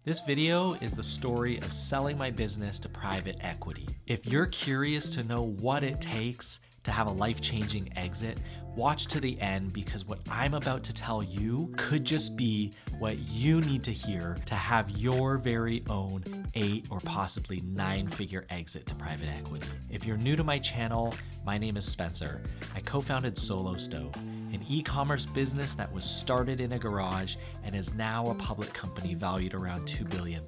This video is the story of selling my business to private equity. If you're curious to know what it takes to have a life-changing exit, watch to the end because what I'm about to tell you could just be what you need to hear to have your very own 8 or possibly 9-figure exit to private equity. If you're new to my channel, my name is Spencer. I co-founded Solo Stove, an e-commerce business that was started in a garage and is now a public company valued around $2 billion.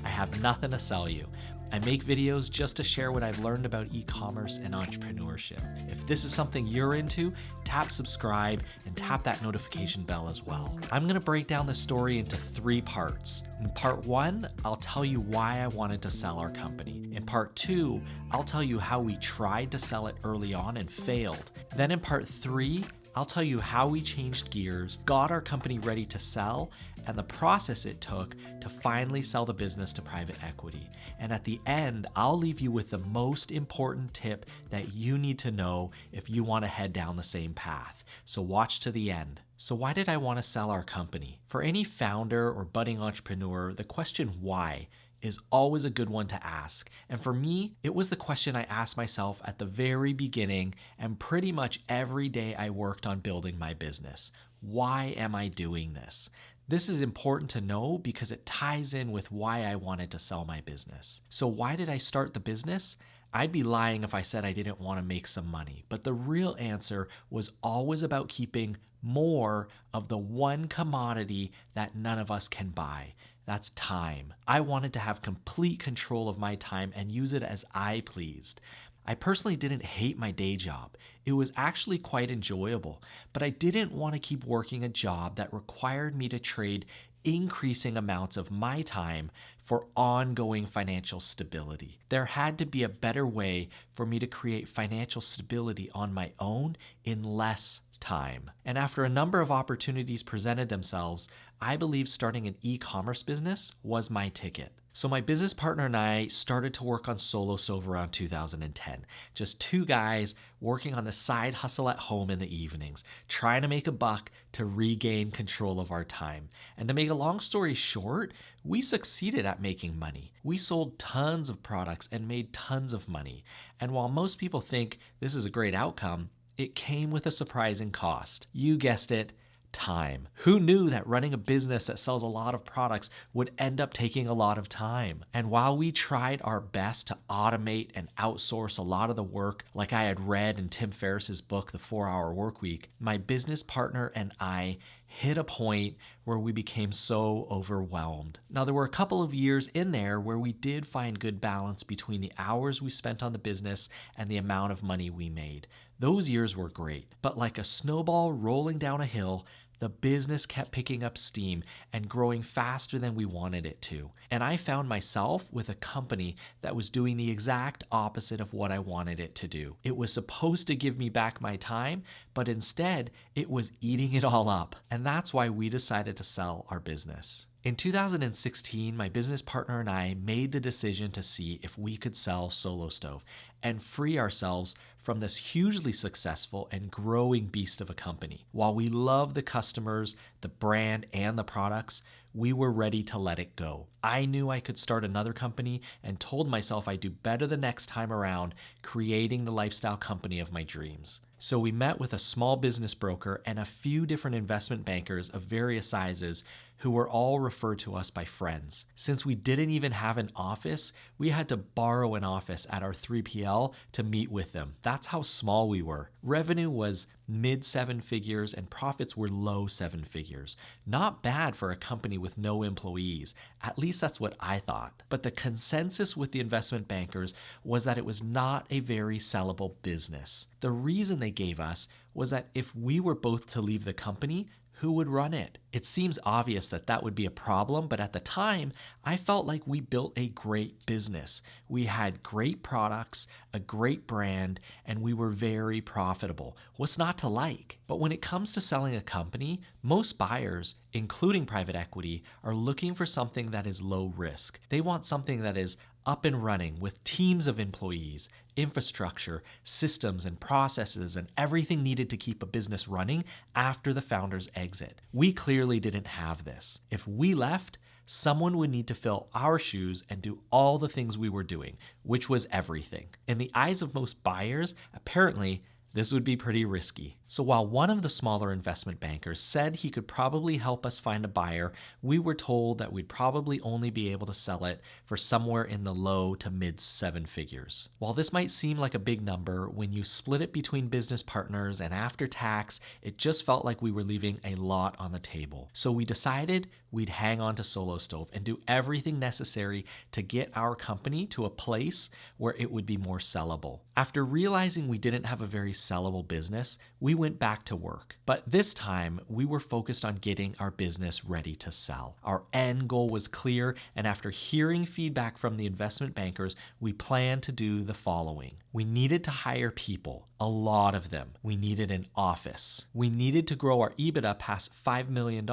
I have nothing to sell you. I make videos just to share what I've learned about e-commerce and entrepreneurship. If this is something you're into, tap subscribe and tap that notification bell as well. I'm gonna break down the story into 3 parts. In part 1, I'll tell you why I wanted to sell our company. In part 2, I'll tell you how we tried to sell it early on and failed. Then in part 3, I'll tell you how we changed gears, got our company ready to sell, and the process it took to finally sell the business to private equity. And at the end, I'll leave you with the most important tip that you need to know if you want to head down the same path. So watch to the end. So why did I want to sell our company? For any founder or budding entrepreneur, the question why is always a good one to ask. And for me, it was the question I asked myself at the very beginning and pretty much every day I worked on building my business. Why am I doing this? This is important to know because it ties in with why I wanted to sell my business. So why did I start the business? I'd be lying if I said I didn't want to make some money, but the real answer was always about keeping more of the one commodity that none of us can buy. That's time. I wanted to have complete control of my time and use it as I pleased. I personally didn't hate my day job. It was actually quite enjoyable, but I didn't want to keep working a job that required me to trade increasing amounts of my time for ongoing financial stability. There had to be a better way for me to create financial stability on my own in less time. And after a number of opportunities presented themselves, I believe starting an e-commerce business was my ticket. So my business partner and I started to work on Solo Stove around 2010. Just 2 guys working on the side hustle at home in the evenings, trying to make a buck to regain control of our time. And to make a long story short, we succeeded at making money. We sold tons of products and made tons of money. And while most people think this is a great outcome, it came with a surprising cost. You guessed it, time. Who knew that running a business that sells a lot of products would end up taking a lot of time? And while we tried our best to automate and outsource a lot of the work, like I had read in Tim Ferriss's book, The 4-Hour Workweek, my business partner and I hit a point where we became so overwhelmed. Now, there were a couple of years in there where we did find good balance between the hours we spent on the business and the amount of money we made. Those years were great, but like a snowball rolling down a hill, the business kept picking up steam and growing faster than we wanted it to. And I found myself with a company that was doing the exact opposite of what I wanted it to do. It was supposed to give me back my time, but instead it was eating it all up. And that's why we decided to sell our business. In 2016, my business partner and I made the decision to see if we could sell Solo Stove and free ourselves from this hugely successful and growing beast of a company. While we love the customers, the brand, and the products, we were ready to let it go. I knew I could start another company and told myself I'd do better the next time around, creating the lifestyle company of my dreams. So we met with a small business broker and a few different investment bankers of various sizes who were all referred to us by friends. Since we didn't even have an office, we had to borrow an office at our 3PL to meet with them. That's how small we were. Revenue was mid 7 figures and profits were low 7 figures. Not bad for a company with no employees. At least that's what I thought. But the consensus with the investment bankers was that it was not a very sellable business. The reason they gave us was that if we were both to leave the company, who would run it? It seems obvious that that would be a problem, but at the time, I felt like we built a great business. We had great products, a great brand, and we were very profitable. What's not to like? But when it comes to selling a company, most buyers, including private equity, are looking for something that is low risk. They want something that is up and running with teams of employees, infrastructure, systems and processes, and everything needed to keep a business running after the founder's exit. We clearly didn't have this. If we left, someone would need to fill our shoes and do all the things we were doing, which was everything. In the eyes of most buyers, apparently, this would be pretty risky. So while one of the smaller investment bankers said he could probably help us find a buyer, we were told that we'd probably only be able to sell it for somewhere in the low to mid 7 figures. While this might seem like a big number, when you split it between business partners and after tax, it just felt like we were leaving a lot on the table. So we decided we'd hang on to Solo Stove and do everything necessary to get our company to a place where it would be more sellable. After realizing we didn't have a very sellable business, we went back to work. But this time, we were focused on getting our business ready to sell. Our end goal was clear, and after hearing feedback from the investment bankers, we planned to do the following. We needed to hire people, a lot of them. We needed an office. We needed to grow our EBITDA past $5 million,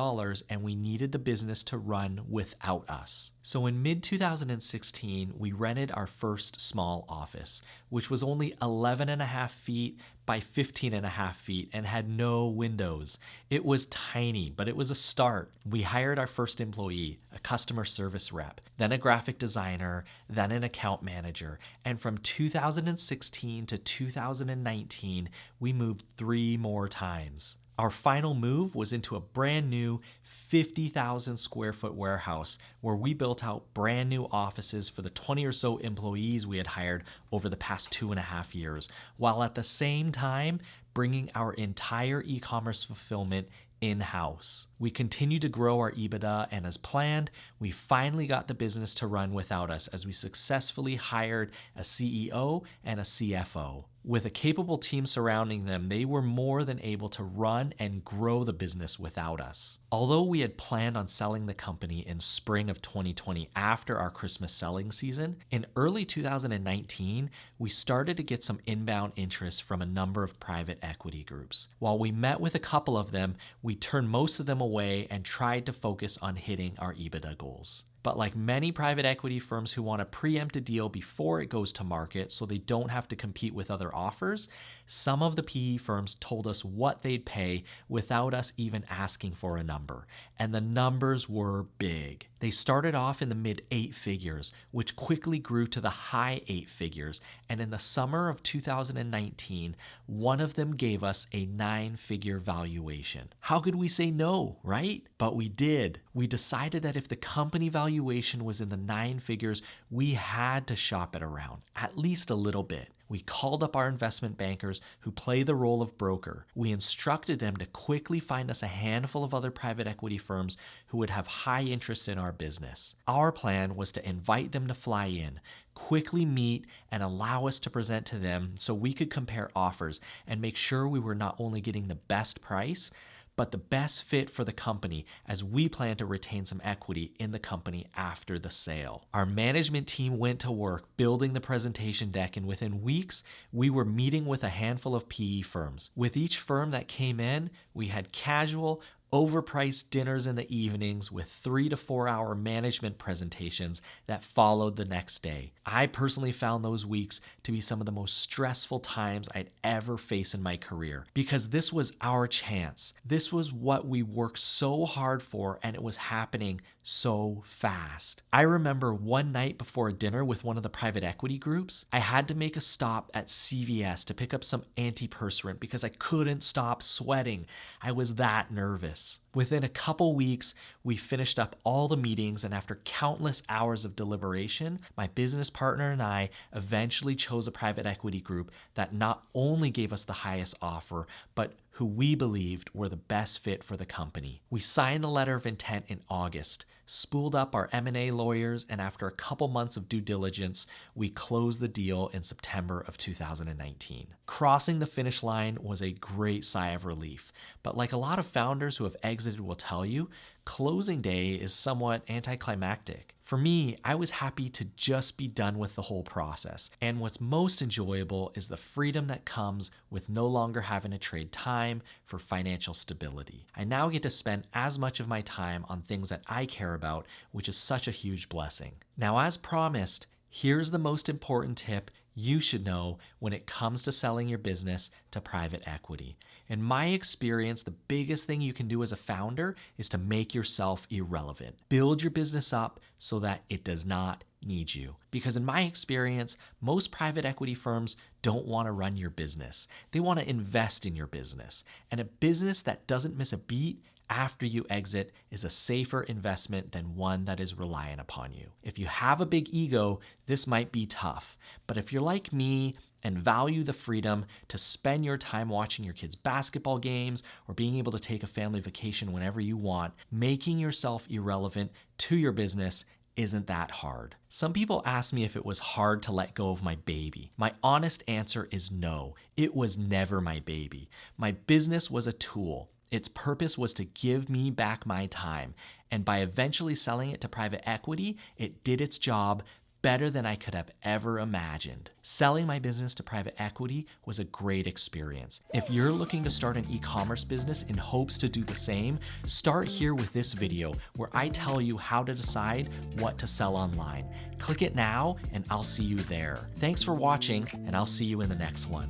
and we needed the business to run without us. So in mid-2016, we rented our first small office, which was only 11.5 feet by 15.5 feet and had no windows. It was tiny, but it was a start. We hired our first employee, a customer service rep, then a graphic designer, then an account manager. And from 2016 to 2019, we moved 3 more times. Our final move was into a brand new 50,000 square foot warehouse where we built out brand new offices for the 20 or so employees we had hired over the past 2.5 years, while at the same time bringing our entire e-commerce fulfillment in-house. We continued to grow our EBITDA, and as planned, we finally got the business to run without us as we successfully hired a CEO and a CFO. With a capable team surrounding them, they were more than able to run and grow the business without us. Although we had planned on selling the company in spring of 2020 after our Christmas selling season, in early 2019, we started to get some inbound interest from a number of private equity groups. While we met with a couple of them, we turned most of them away and tried to focus on hitting our EBITDA goals. But like many private equity firms who want to preempt a deal before it goes to market so they don't have to compete with other offers, some of the PE firms told us what they'd pay without us even asking for a number. And the numbers were big. They started off in the mid 8 figures, which quickly grew to the high 8 figures. And in the summer of 2019, one of them gave us a 9-figure valuation. How could we say no, right? But we did. We decided that if the company valuation was in the 9 figures, we had to shop it around, at least a little bit. We called up our investment bankers who play the role of broker. We instructed them to quickly find us a handful of other private equity firms who would have high interest in our business. Our plan was to invite them to fly in, quickly meet, and allow us to present to them so we could compare offers and make sure we were not only getting the best price, but the best fit for the company, as we plan to retain some equity in the company after the sale. Our management team went to work building the presentation deck, and within weeks, we were meeting with a handful of PE firms. With each firm that came in, we had casual, overpriced dinners in the evenings with 3 to 4 hour management presentations that followed the next day. I personally found those weeks to be some of the most stressful times I'd ever faced in my career, because this was our chance. This was what we worked so hard for, and it was happening so fast. I remember one night before a dinner with one of the private equity groups, I had to make a stop at CVS to pick up some antiperspirant because I couldn't stop sweating. I was that nervous. Within a couple weeks, we finished up all the meetings, and after countless hours of deliberation, my business partner and I eventually chose a private equity group that not only gave us the highest offer, but who we believed were the best fit for the company. We signed the letter of intent in August, spooled up our M&A lawyers, and after a couple months of due diligence, we closed the deal in September of 2019. Crossing the finish line was a great sigh of relief, but like a lot of founders who have exited will tell you, closing day is somewhat anticlimactic. For me, I was happy to just be done with the whole process, and what's most enjoyable is the freedom that comes with no longer having to trade time for financial stability. I now get to spend as much of my time on things that I care about, which is such a huge blessing. Now, as promised, here's the most important tip you should know when it comes to selling your business to private equity. In my experience, the biggest thing you can do as a founder is to make yourself irrelevant. Build your business up so that it does not need you. Because in my experience, most private equity firms don't want to run your business. They want to invest in your business. And a business that doesn't miss a beat after you exit is a safer investment than one that is reliant upon you. If you have a big ego, this might be tough. But if you're like me and value the freedom to spend your time watching your kids' basketball games or being able to take a family vacation whenever you want, making yourself irrelevant to your business isn't that hard. Some people ask me if it was hard to let go of my baby. My honest answer is no. It was never my baby. My business was a tool. Its purpose was to give me back my time. And by eventually selling it to private equity, it did its job better than I could have ever imagined. Selling my business to private equity was a great experience. If you're looking to start an e-commerce business in hopes to do the same, start here with this video where I tell you how to decide what to sell online. Click it now and I'll see you there. Thanks for watching and I'll see you in the next one.